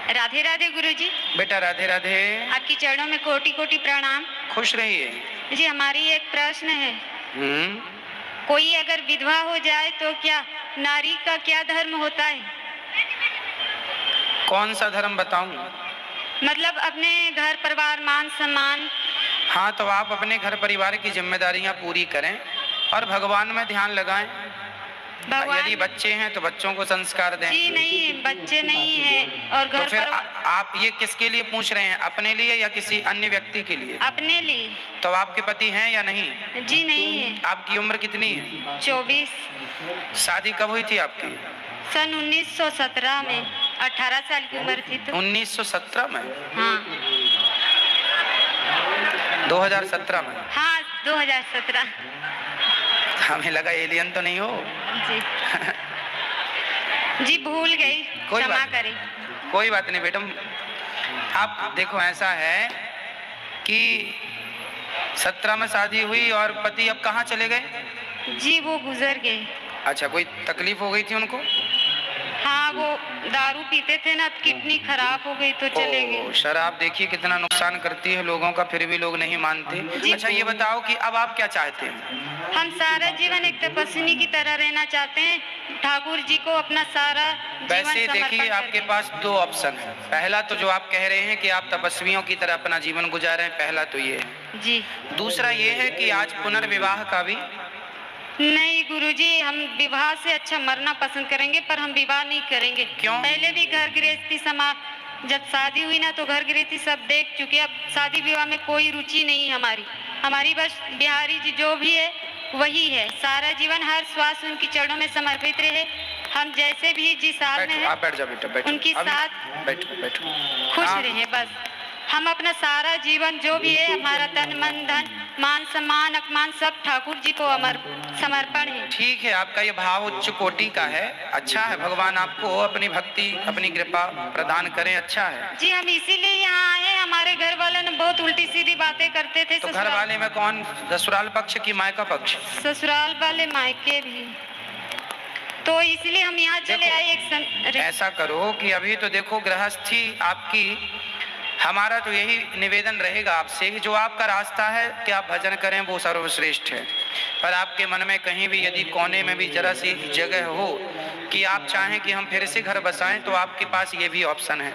राधे राधे गुरुजी। बेटा राधे राधे। आपकी चरणों में कोटि कोटि प्रणाम। खुश रहिए जी, हमारी एक प्रश्न है। कोई अगर विधवा हो जाए तो क्या नारी का क्या धर्म होता है? कौन सा धर्म बताऊं? मतलब अपने घर परिवार मान सम्मान। हाँ, तो आप अपने घर परिवार की जिम्मेदारियां पूरी करें और भगवान में ध्यान लगाएं। यदि बच्चे हैं तो बच्चों को संस्कार दें। जी नहीं, बच्चे नहीं हैं और घर तो फिर आप ये किसके लिए पूछ रहे हैं, अपने लिए या किसी अन्य व्यक्ति के लिए? अपने लिए। तो आपके पति हैं या नहीं? जी नहीं है। आपकी उम्र कितनी है? 24। शादी कब हुई थी आपकी? सन 1917 में। 18 साल की उम्र थी तो। 1917 में? हाँ। 2017 में? हाँ, 2017। हमें लगा एलियन तो नहीं हो। जी जी, भूल गई, क्षमा करें। कोई बात नहीं बेटम। आप देखो, ऐसा है कि 17 में शादी हुई और पति अब कहाँ चले गए? जी, वो गुजर गए। अच्छा, कोई तकलीफ हो गई थी उनको? हाँ, वो दारू पीते थे ना, किडनी खराब हो गई तो चले गए। शराब देखिए कितना नुकसान करती है लोगों का, फिर भी लोग नहीं मानते। अच्छा, ये बताओ कि अब आप क्या चाहते हैं? हम सारा जीवन एक तपस्विनी की तरह रहना चाहते हैं, ठाकुर जी को अपना सारा वैसे देखिए, आपके पास 2 ऑप्शन है। पहला तो जो आप कह रहे हैं कि आप तपस्वियों की तरह अपना जीवन गुजारें, पहला तो ये है जी। दूसरा ये है कि आज पुनर्विवाह का भी। नहीं गुरुजी, हम विवाह से अच्छा मरना पसंद करेंगे, पर हम विवाह नहीं करेंगे। क्यों? पहले भी घर गृहस्थी जब शादी हुई ना तो घर गृहस्थी सब देख चुके। अब शादी विवाह में कोई रुचि नहीं है हमारी बस बिहारी जी जो भी है वही है। सारा जीवन हर श्वास उनकी चरणों में समर्पित रहे। हम जैसे भी जिस हाल में हैं, आप बैठ जाओ बेटा, बैठो। उनकी साथ बैठो। खुश रहे बस। हम अपना सारा जीवन जो भी है, हमारा तन मन धन मान सम्मान अपमान सब ठाकुर जी को समर्पण है। ठीक है, आपका ये भाव उच्च कोटि का है। अच्छा है, भगवान आपको अपनी भक्ति अपनी कृपा प्रदान करें। अच्छा है जी, हम इसीलिए यहाँ आए। हमारे घर वाले ने बहुत उल्टी सीधी बातें करते थे। तो घर वाले में कौन, ससुराल पक्ष की मायका पक्ष? ससुराल वाले मायके भी, तो इसलिए हम यहाँ चले आए। ऐसा करो कि अभी तो देखो गृहस्थी आपकी, हमारा तो यही निवेदन रहेगा आपसे कि जो आपका रास्ता है कि आप भजन करें वो सर्वश्रेष्ठ है। पर आपके मन में कहीं भी यदि कोने में भी जरा सी जगह हो कि आप चाहें कि हम फिर से घर बसाएं, तो आपके पास ये भी ऑप्शन है।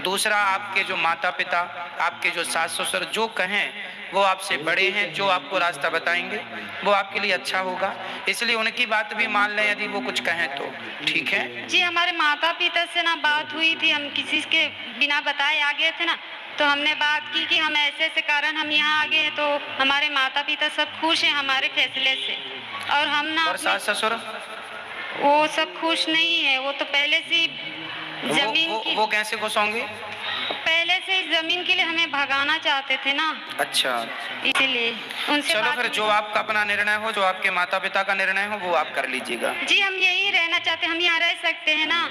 दूसरा, आपके जो माता पिता, आपके जो सास ससुर जो कहें वो आपसे बड़े हैं, जो आपको रास्ता बताएंगे वो आपके लिए अच्छा होगा। इसलिए उनकी बात भी मान लें, यदि वो कुछ कहें तो। ठीक है जी, हमारे माता पिता से ना बात हुई थी, हम किसी के बिना बताए आ गए थे ना, तो हमने बात की कि हम ऐसे कारण हम यहाँ आ गए। तो हमारे माता पिता सब खुश हैं हमारे फैसले से। और हम ना, और सास ससुर वो सब खुश नहीं है। वो तो पहले से जमीन की, वो कैसे खुश होंगे? पहले से जमीन के लिए हमें भगाना चाहते थे ना। अच्छा, इसीलिए उनसे चलो फिर जो आपका अपना निर्णय हो, जो आपके माता पिता का निर्णय हो वो आप कर लीजिएगा। जी, हम यही रहना चाहते हैं, हम यहाँ रह सकते हैं ना।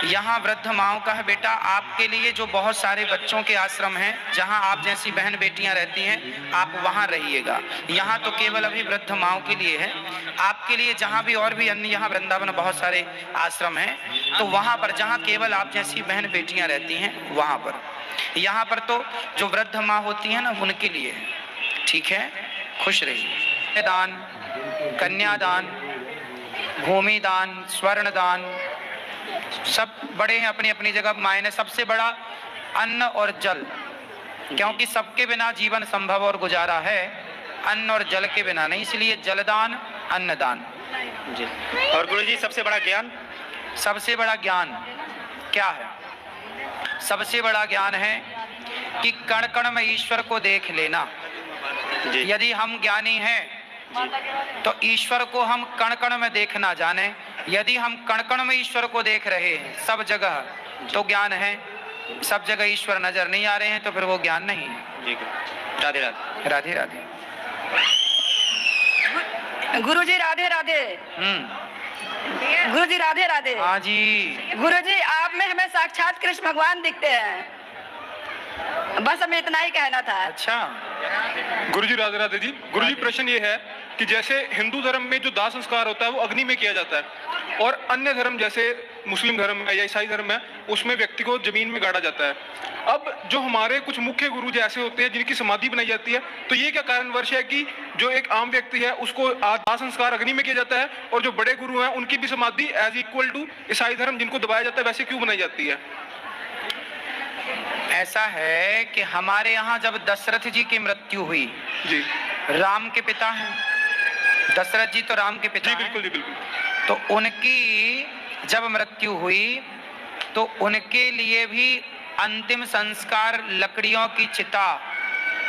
यहाँ वृद्ध माओं का है बेटा, आपके लिए जो बहुत सारे बच्चों के आश्रम हैं, जहाँ आप जैसी बहन बेटियां रहती हैं, आप वहाँ रहिएगा। यहाँ तो केवल अभी वृद्ध माओं के लिए है। आपके लिए जहाँ भी और भी अन्य यहाँ वृंदावन बहुत सारे आश्रम हैं, तो वहाँ पर जहाँ केवल आप जैसी बहन बेटियां रहती हैं वहाँ पर। यहाँ पर तो जो वृद्ध माँ होती है ना उनके लिए है। ठीक है, खुश रहिए। दान, कन्यादान, भूमि दान, स्वर्ण दान सब बड़े हैं अपनी अपनी जगह मायने। सबसे बड़ा अन्न और जल, क्योंकि सबके बिना जीवन संभव और गुजारा है, अन्न और जल के बिना नहीं। इसलिए जलदान, अन्नदान जी। और गुरुजी, सबसे बड़ा ज्ञान? सबसे बड़ा ज्ञान क्या है? सबसे बड़ा ज्ञान है कि कण कण में ईश्वर को देख लेना। यदि हम ज्ञानी हैं तो ईश्वर को हम कण कण में देखना जाने। यदि हम कण कण में ईश्वर को देख रहे हैं सब जगह, तो ज्ञान है। सब जगह ईश्वर नजर नहीं आ रहे हैं तो फिर वो ज्ञान नहीं है। राधे राधे। राधे राधे। गुरुजी राधे राधे। गुरुजी राधे राधे। हाँ जी। गुरुजी, आप में हमें साक्षात कृष्ण भगवान दिखते हैं। बस हमें इतना ही कहना था। अच्छा गुरुजी राधे राधे जी। गुरुजी, प्रश्न ये है कि जैसे हिंदू धर्म में जो दाह संस्कार होता है वो अग्नि में किया जाता है, और अन्य धर्म जैसे मुस्लिम धर्म है या ईसाई धर्म है उसमें व्यक्ति को जमीन में गाड़ा जाता है। अब जो हमारे कुछ मुख्य गुरु ऐसे होते हैं जिनकी समाधि बनाई जाती है, तो ये क्या कारणवश है कि जो एक आम व्यक्ति है उसको दाह संस्कार अग्नि में किया जाता है और जो बड़े गुरु हैं उनकी भी समाधि एज इक्वल टू ईसाई धर्म जिनको दबाया जाता है वैसे क्यों बनाई जाती है? ऐसा है कि हमारे यहाँ जब दशरथ जी की मृत्यु हुई, जी राम के पिता हैं दशरथ जी, तो राम के पिता जी हैं। बिल्कुल जी बिल्कुल। तो उनकी जब मृत्यु हुई तो उनके लिए भी अंतिम संस्कार लकड़ियों की चिता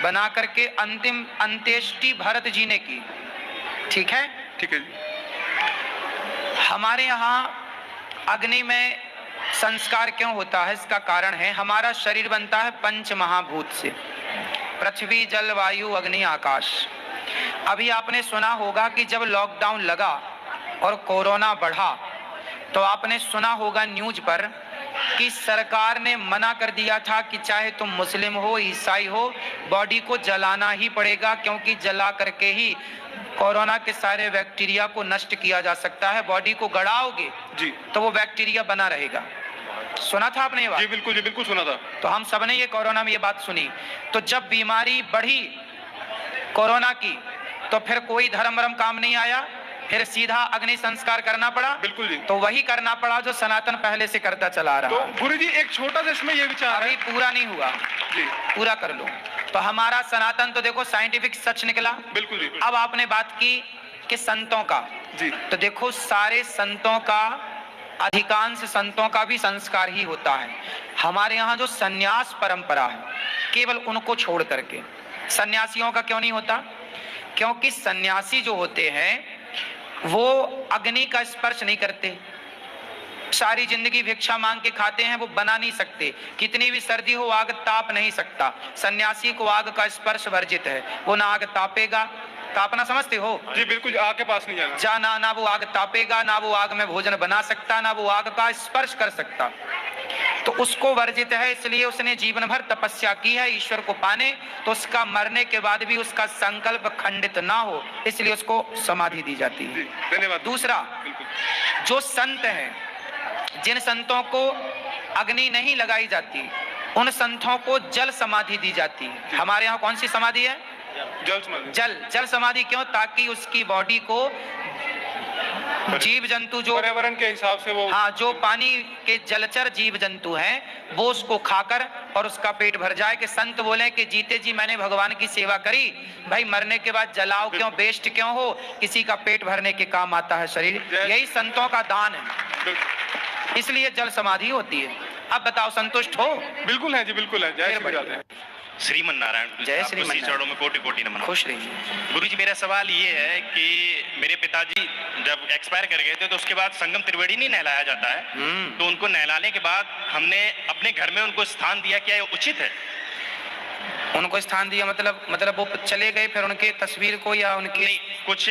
बना करके अंतिम अंत्येष्टि भरत जी ने की। ठीक है, ठीक है जी। हमारे यहाँ अग्नि में संस्कार क्यों होता है, इसका कारण है हमारा शरीर बनता है पंच महाभूत से, पृथ्वी जल वायु अग्नि आकाश। अभी आपने सुना होगा कि जब लॉकडाउन लगा और कोरोना बढ़ा तो आपने सुना होगा न्यूज पर कि सरकार ने मना कर दिया था कि चाहे तुम मुस्लिम हो ईसाई हो बॉडी को जलाना ही पड़ेगा, क्योंकि जला करके ही कोरोना के सारे बैक्टीरिया को नष्ट किया जा सकता है। बॉडी को गड़ाओगे जी तो वो बैक्टीरिया बना रहेगा। सुना था आपने ये बात? जी बिल्कुल सुना था। तो हम सबने ये कोरोना में ये बात सुनी। तो जब बीमारी बढ़ी कोरोना की तो फिर कोई धर्म वरम काम नहीं आया, फिर सीधा अग्नि संस्कार करना पड़ा। बिल्कुल जी। तो वही करना पड़ा जो सनातन पहले से करता चला रहा। तो गुरुजी एक छोटा सा इसमें ये विचार अभी है, पूरा नहीं हुआ जी पूरा कर लो। तो हमारा सनातन तो देखो साइंटिफिक सच निकला। बिल्कुल जी। अब आपने बात की कि संतों का, जी तो देखो सारे संतों का, अधिकांश संतों का भी संस्कार ही होता है। हमारे यहाँ जो सन्यास परंपरा है केवल उनको छोड़ करके, सन्यासियों का क्यों नहीं होता? क्योंकि सन्यासी जो होते हैं वो अग्नि का स्पर्श नहीं करते, सारी जिंदगी भिक्षा मांग के खाते हैं, वो बना नहीं सकते। कितनी भी सर्दी हो आग ताप नहीं सकता। सन्यासी को आग का स्पर्श वर्जित है, वो ना आग तापेगा, तापना समझते हो? जी बिल्कुल, आग के पास नहीं जाना। जाना ना वो आग तापेगा, ना वो आग में भोजन बना सकता, ना वो आग का स्पर्श कर सकता, तो उसको वर्जित है। इसलिए उसने जीवन भर तपस्या की है ईश्वर को पाने, तो उसका मरने के बाद भी उसका संकल्प खंडित ना हो, इसलिए उसको समाधि दी जाती है। धन्यवाद। दूसरा, जो संत हैं, जिन संतों को अग्नि नहीं लगाई जाती उन संतों को जल समाधि दी जाती है। हमारे यहाँ कौन सी समाधि है? जल समाधि। जल समाधि क्यों? ताकि उसकी बॉडी को जीव जंतु जो पर्यावरण के हिसाब से वो, हाँ, जो पानी के जलचर जीव जंतु हैं वो उसको खाकर और उसका पेट भर जाए। कि संत बोले कि जीते जी मैंने भगवान की सेवा करी, भाई मरने के बाद जलाओ क्यों, वेस्ट क्यों हो, किसी का पेट भरने के काम आता है शरीर। यही संतों का दान है, इसलिए जल समाधि होती है। अब बताओ संतुष्ट हो? बिल्कुल है जी, बिल्कुल है। जय श्री राधे। श्रीमन नारायण। जय श्री आपको चरणों में कोटि कोटि नमन। खुश रहिए। गुरुजी, मेरा सवाल ये है कि मेरे पिताजी जब एक्सपायर कर गए थे तो उसके बाद संगम त्रिवेणी नहीं नहलाया जाता है, तो उनको नहलाने के बाद हमने अपने घर में उनको स्थान दिया, क्या ये उचित है? उनको स्थान दिया मतलब वो चले गए, फिर उनके तस्वीर को या उनकी नहीं, कुछ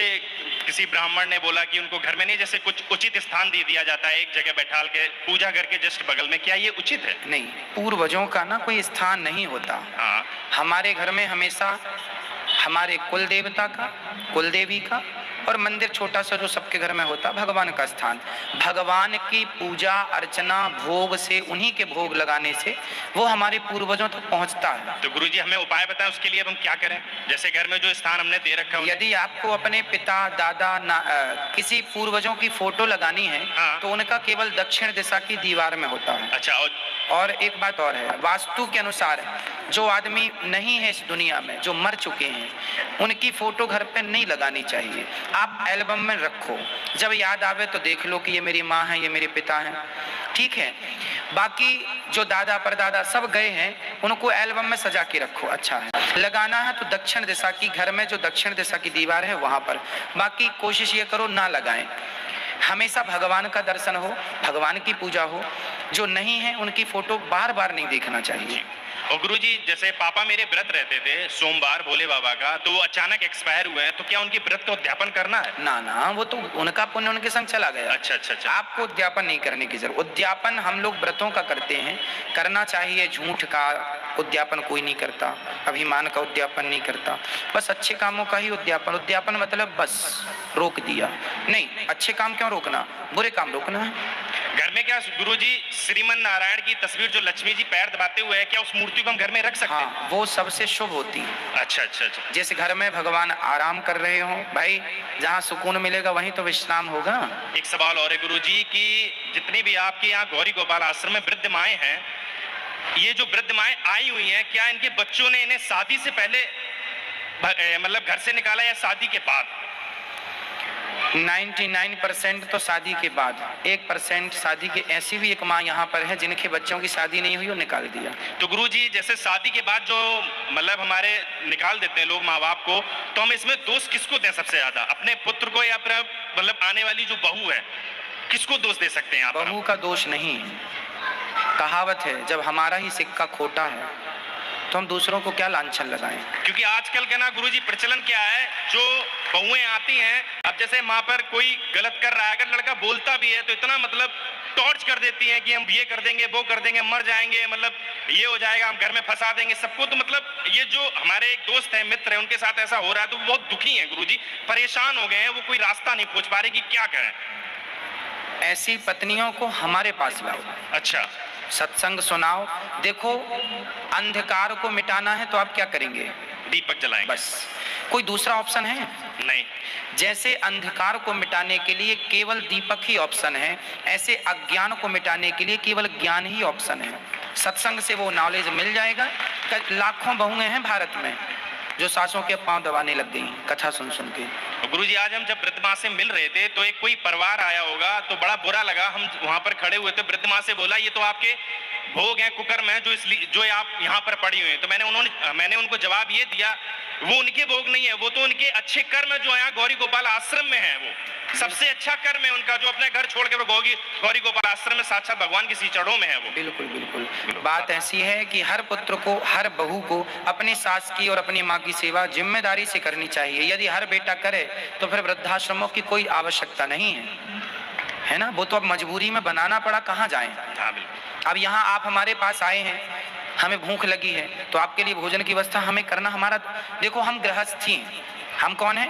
किसी ब्राह्मण ने बोला कि उनको घर में नहीं, जैसे कुछ उचित स्थान दे दिया जाता है एक जगह बैठाल के पूजा करके जस्ट बगल में, क्या ये उचित है? नहीं, पूर्वजों का ना कोई स्थान नहीं होता। हाँ, हमारे घर में हमेशा हमारे कुल देवता का, कुल देवी का, और मंदिर छोटा सा जो सबके घर में होता, भगवान का स्थान। भगवान की पूजा अर्चना भोग से, उन्हीं के भोग लगाने से वो हमारे पूर्वजों तक पहुंचता है। तो गुरुजी हमें उपाय बताएं उसके लिए, अब हम क्या करें? जैसे घर में जो स्थान हमने दे रखा है, यदि आपको अपने पिता दादा किसी पूर्वजों की फोटो लगानी है, हाँ। तो उनका केवल दक्षिण दिशा की दीवार में होता है। अच्छा, और एक बात और है, वास्तु के अनुसार जो आदमी नहीं है इस दुनिया में, जो मर चुके हैं, उनकी फोटो घर पे नहीं लगानी चाहिए। आप एल्बम में रखो, जब याद आवे तो देख लो कि ये मेरी माँ है, ये मेरे पिता हैं, ठीक है। बाकी जो दादा परदादा सब गए हैं उनको एल्बम में सजा के रखो, अच्छा है। लगाना है तो दक्षिण दिशा की, घर में जो दक्षिण दिशा की दीवार है वहां पर। बाकी कोशिश ये करो ना लगाएं। हमेशा भगवान का दर्शन हो, भगवान की पूजा हो। जो नहीं है उनकी फोटो बार बार नहीं देखना चाहिए। और गुरुजी, जैसे पापा मेरे व्रत रहते थे सोमवार भोले बाबा का, तो वो अचानक एक्सपायर हुए हैं, तो क्या उनके व्रत का उद्यापन करना है? ना, वो तो उनका पुण्य उनके संग चला गया। अच्छा। आपको उद्यापन नहीं करने की जरूरत। उद्यापन हम लोग व्रतों का करते हैं, करना चाहिए। झूठ का उद्यापन कोई नहीं करता, अभिमान का उद्यापन नहीं करता, बस अच्छे कामों का ही उद्यापन। उद्यापन मतलब बस रोक दिया नहीं। अच्छे काम क्यों रोकना, बुरे काम रोकना है। घर में क्या गुरुजी श्रीमन नारायण की तस्वीर जो लक्ष्मी जी पैर दबाते हुए है, क्या उस मूर्ति को हम घर में रख सकते हैं? हाँ, वो सबसे शुभ होती है। अच्छा अच्छा अच्छा। जिस घर में भगवान आराम कर रहे हो भाई, जहाँ सुकून मिलेगा वहीं तो विश्राम होगा। एक सवाल और है गुरुजी कि जितनी भी आपके यहाँ गौरी गोपाल आश्रम में वृद्ध माएं हैं, ये जो वृद्ध माएं आई हुई हैं, क्या इनके बच्चों ने इन्हें शादी से पहले मतलब घर से निकाला या शादी के बाद? 99% तो शादी के बाद, 1% शादी के। ऐसी भी एक माँ यहाँ पर है जिनके बच्चों की शादी नहीं हुई और निकाल दिया। तो गुरुजी जैसे शादी के बाद जो मतलब हमारे निकाल देते हैं लोग माँ बाप को, तो हम इसमें दोष किसको दें सबसे ज्यादा? अपने पुत्र को या फिर मतलब आने वाली जो बहू है, किसको दोष दे सकते हैं आप? बहू का दोष नहीं है। कहावत है, जब हमारा ही सिक्का खोटा है तो हम दूसरों को क्या लांछन लगाएं। क्योंकि आजकल का ना गुरुजी प्रचलन क्या है, जो बहुएं आती हैं, अब जैसे माँ पर कोई गलत कर रहा है, अगर लड़का बोलता भी है तो इतना मतलब टॉर्च कर देती हैं कि हम ये कर देंगे, वो कर देंगे, मर जाएंगे, मतलब ये हो जाएगा, हम घर में फंसा देंगे सबको। तो मतलब ये जो हमारे एक दोस्त है, मित्र है, उनके साथ ऐसा हो रहा है, तो वो बहुत दुखी है गुरुजी, परेशान हो गए हैं, वो कोई रास्ता नहीं खोज पा रहे कि क्या करें। ऐसी पत्नियों को हमारे पास लाओ। अच्छा, सत्संग सुनाओ। देखो, अंधकार को मिटाना है तो आप क्या करेंगे? दीपक जलाएंगे, बस। कोई दूसरा ऑप्शन है? नहीं। जैसे अंधकार को मिटाने के लिए केवल दीपक ही ऑप्शन है, ऐसे अज्ञान को मिटाने के लिए केवल ज्ञान ही ऑप्शन है। सत्संग से वो नॉलेज मिल जाएगा। लाखों बहुएं हैं भारत में जो सासों के पांव दबाने लग गई कथा सुन सुन के। गुरुजी आज हम जब वृद्ध माँ से मिल रहे थे तो एक कोई परिवार आया होगा, तो बड़ा बुरा लगा। हम वहां पर खड़े हुए थे, वृद्ध माँ से बोला ये तो आपके भोग हैं, कुकर्म है, जो इसलिए जो आप यहाँ पर पड़ी हुई हैं। तो मैंने उनको जवाब ये दिया, वो उनके भोग नहीं है, वो तो उनके अच्छे कर्म जो है गौरी गोपाल आश्रम में है। वो सबसे अच्छा कर्म है उनका, जो अपने घर छोड़ के वो गौरी गोपाल आश्रम में साक्षात भगवान की चरणों में है वो। बिल्कुल बिल्कुल। बात ऐसी है कि हर पुत्र को, हर बहू को अपनी सास की और अपनी माँ की सेवा जिम्मेदारी से करनी चाहिए। यदि हर बेटा करे तो फिर वृद्धाश्रमों की कोई आवश्यकता नहीं है ना। वो तो अब मजबूरी में बनाना पड़ा, कहाँ जाएं। हाँ बिल्कुल। अब यहाँ आप हमारे पास आए हैं, हमें भूख लगी है तो आपके लिए भोजन की व्यवस्था हमें करना हमारा। देखो, हम गृहस्थी हैं। हम कौन हैं?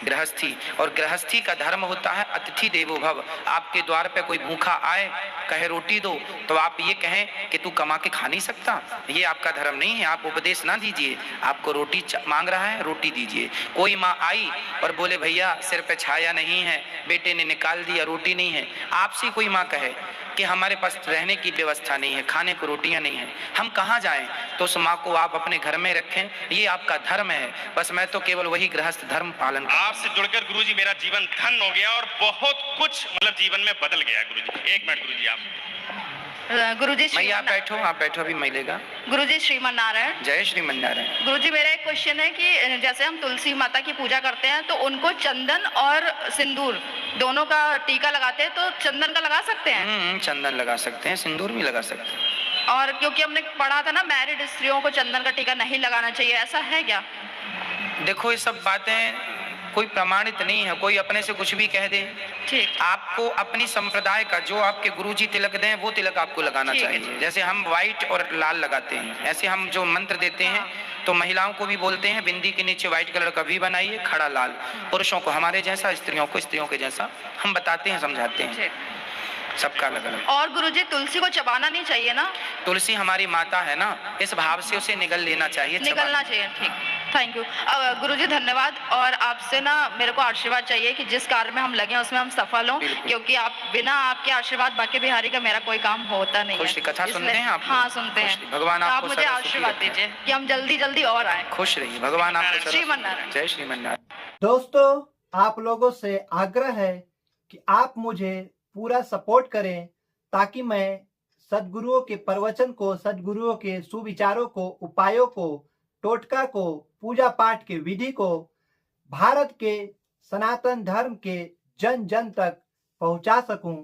गृहस्थी। और गृहस्थी का धर्म होता है अतिथि देवो भव। आपके द्वार पे कोई भूखा आए, कहे रोटी दो, तो आप ये कहें कि तू कमा के खा नहीं सकता, ये आपका धर्म नहीं है। आप उपदेश ना दीजिए। आपको रोटी मांग रहा है, रोटी दीजिए। कोई माँ आई और बोले भैया सिर पे छाया नहीं है, बेटे ने निकाल दिया, रोटी नहीं है। आपसे कोई माँ कहे कि हमारे पास रहने की व्यवस्था नहीं है, खाने को रोटियां नहीं है, हम कहाँ जाएं? तो उस माँ को आप अपने घर में रखें, ये आपका धर्म है। बस मैं तो केवल वही गृहस्थ धर्म पालन। आपसे जुड़कर गुरुजी मेरा जीवन धन्य हो गया और बहुत कुछ मतलब जीवन में बदल गया गुरुजी। एक मिनट गुरुजी, आप गुरुजी मैया आप बैठो, आप बैठो, अभी मिलेगा। गुरुजी श्रीमन नारायण। जय श्रीमन नारायण। गुरुजी मेरा एक क्वेश्चन है कि जैसे हम तुलसी माता की पूजा करते हैं तो उनको चंदन और सिंदूर दोनों का टीका लगाते हैं, तो चंदन का लगा सकते हैं? चंदन लगा सकते हैं, सिंदूर भी लगा सकते हैं। और क्योंकि हमने पढ़ा था ना, मैरिड स्त्रियों को चंदन का टीका नहीं लगाना चाहिए, ऐसा है क्या? देखो, ये सब बातें कोई प्रमाणित नहीं है, कोई अपने से कुछ भी कह दे। ठीक। आपको अपनी संप्रदाय का जो आपके गुरुजी तिलक दें वो तिलक आपको लगाना चाहिए। जैसे हम व्हाइट और लाल लगाते हैं, ऐसे हम जो मंत्र देते हैं तो महिलाओं को भी बोलते हैं बिंदी के नीचे व्हाइट कलर का भी बनाइए, खड़ा लाल। पुरुषों को हमारे जैसा, स्त्रियों को स्त्रियों के जैसा हम बताते हैं, समझाते हैं, सबका अलग अलग। और गुरुजी तुलसी को चबाना नहीं चाहिए ना? तुलसी हमारी माता है ना, इस भाव से उसे निगल लेना चाहिए, निगलना चाहिए। ठीक, थैंक यू गुरुजी, धन्यवाद। और आपसे ना मेरे को आशीर्वाद चाहिए कि जिस कार्य में हम लगे उसमें हम सफल हों, क्योंकि आप बिना आपके आशीर्वाद बाकी बिहारी का मेरा कोई काम होता नहीं है। कथा सुनते हैं आप? हाँ सुनते हैं। भगवान आप मुझे आशीर्वाद दीजिए कि हम जल्दी जल्दी और आए। खुश रहिए, भगवान आपको। श्रीमन नारायण। जय श्रीमन नारायण। दोस्तों, आप लोगों से आग्रह है कि आप मुझे पूरा सपोर्ट करें ताकि मैं सद्गुरुओं के प्रवचन को, सद्गुरुओं के सुविचारों को, उपायों को, टोटका को, पूजा पाठ के विधि को भारत के सनातन धर्म के जन जन तक पहुंचा सकूं।